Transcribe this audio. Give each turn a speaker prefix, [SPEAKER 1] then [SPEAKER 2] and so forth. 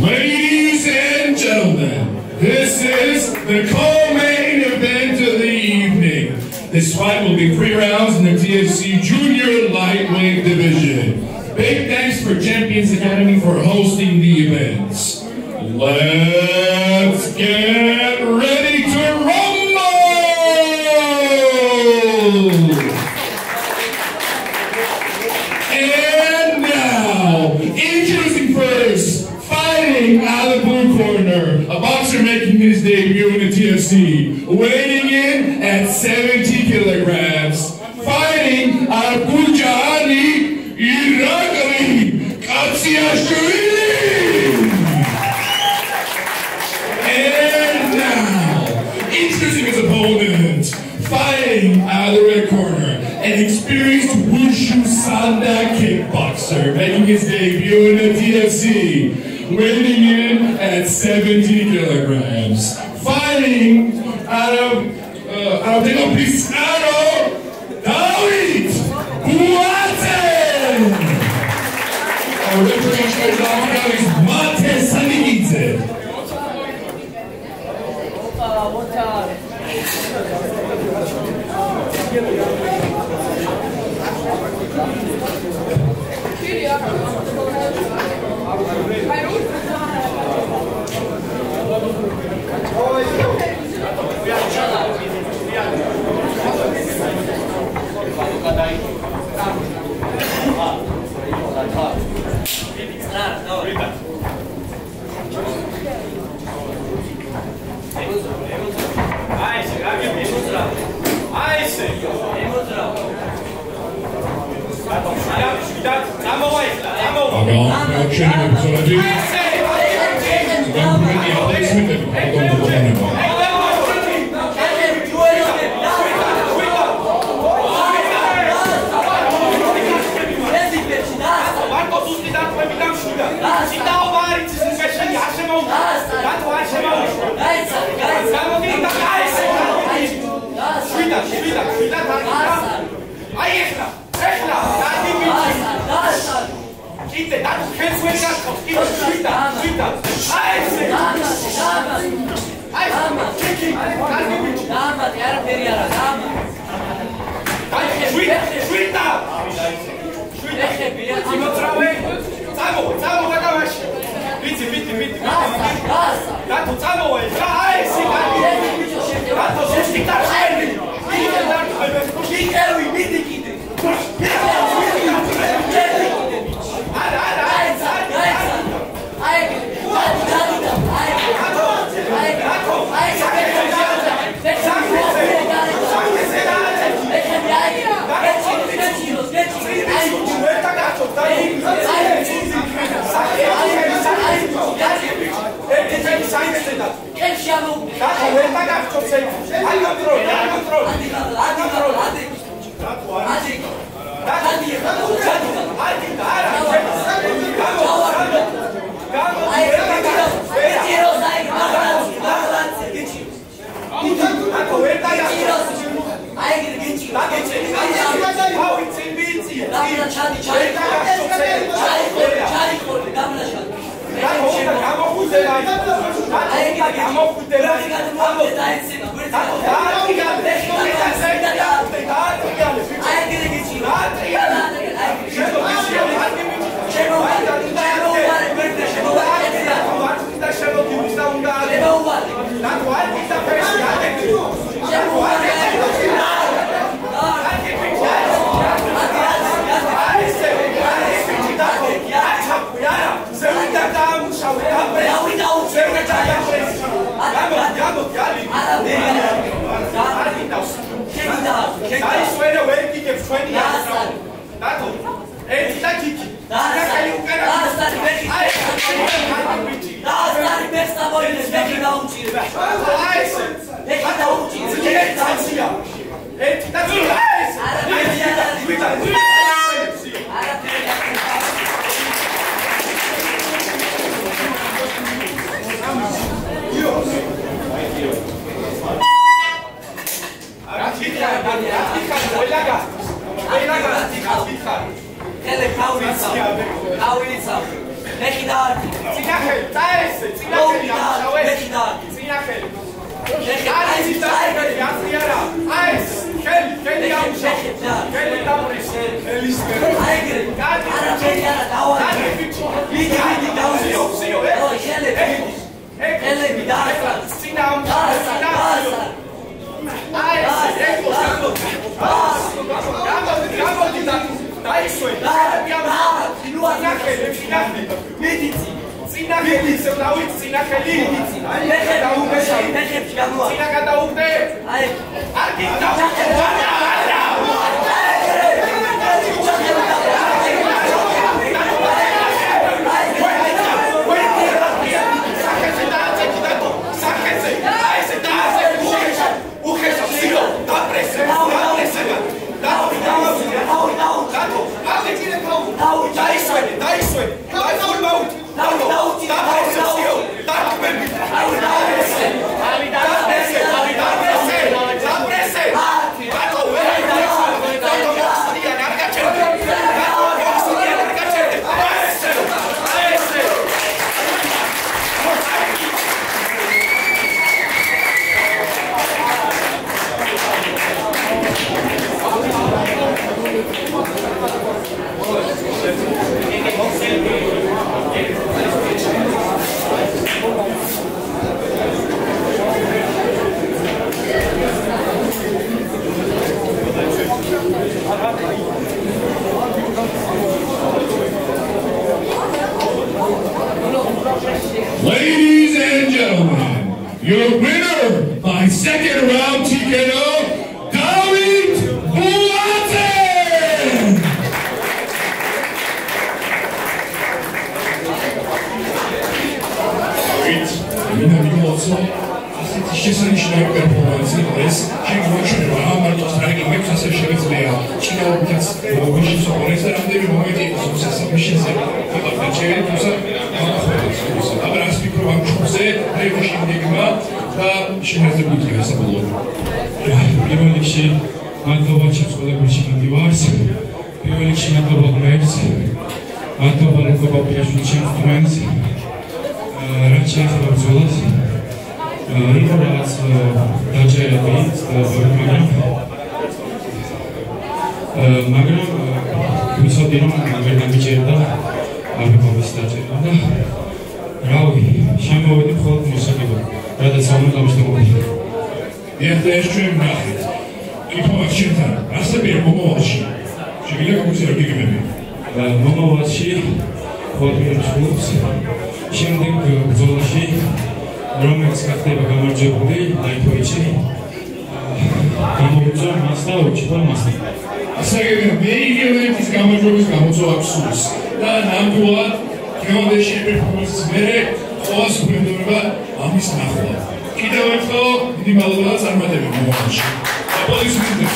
[SPEAKER 1] Ladies and gentlemen, this is the co-main event of the evening. This fight will be 3 rounds in the TFC Junior Lightweight Division. Big thanks for Champions Academy for hosting the events. Let's get ready to rumble! And now, introducing first, fighting out of the blue corner, a boxer making his debut in the TFC, weighing in at 70 kilograms, fighting out of Gujani, Irakli, Katsiashvili. And now, introducing his opponent, fighting out of the red corner, an experienced Wushu Sanda kickboxer, making his debut in the TFC, weighing in at 70 kilograms, fighting out of Pisano, David Buaten! Our referee now is Mate Sanidze.
[SPEAKER 2] Vai lá,
[SPEAKER 1] Ladies and gentlemen, your winner by second round TKO, David Buateng! შესანიშნავი პერფორმანსი ეს შეგვიჩვენა ამარკის ტრაგიკებს ასე შეიძლება ჩინაურთაც ვიშის ოპერაცია რამდენი მომენტი იყოს მოსასწრაფიშეზე გადაჭერილი თუმცა აბრას ფიქრობ ამ ჩუბზე რეჟიმში მიგმა და შემეძებუდი ასაბოლოო პირველ რიგში მადლობა შეწყვილებულში მიდივარს პირველ რიგში მადლობა გრეებს მადლობა რეკობა პირაშვილ ინსტრუმენტს რაც შეეხება ბრძოლას Rigorous დაჭერებით მაგრამ ვიცოდი რომ ვერ გამიჭერდა არ მოგეს დაჭერა და რავი შემოვედი მხოლოდ მოსაგებად რადგან სამომავლოში მოვიდი ეს ჩვენ ნახეთ ინფორმაციათან ასევე მომავალში შეიძლება გაგუცერო გიგებები მომავალში ხოლმე ჩუბს შემდეგ ბრძოლაში რომელიც ხდება გამარჯვებული აიფოიჩი გამოვიწვა მას და უჩვენა მას ასევე მე იგივეების გამარჯვების გამოცვა აქვს და ნამდვილად გეოლოგიაში პერფორმანსის მერე ყოველს გვინდოება ამის ნახვა კიდევ ერთხელ დიდი მადლობა წარმატებები მომავალში აპლოდისმენტები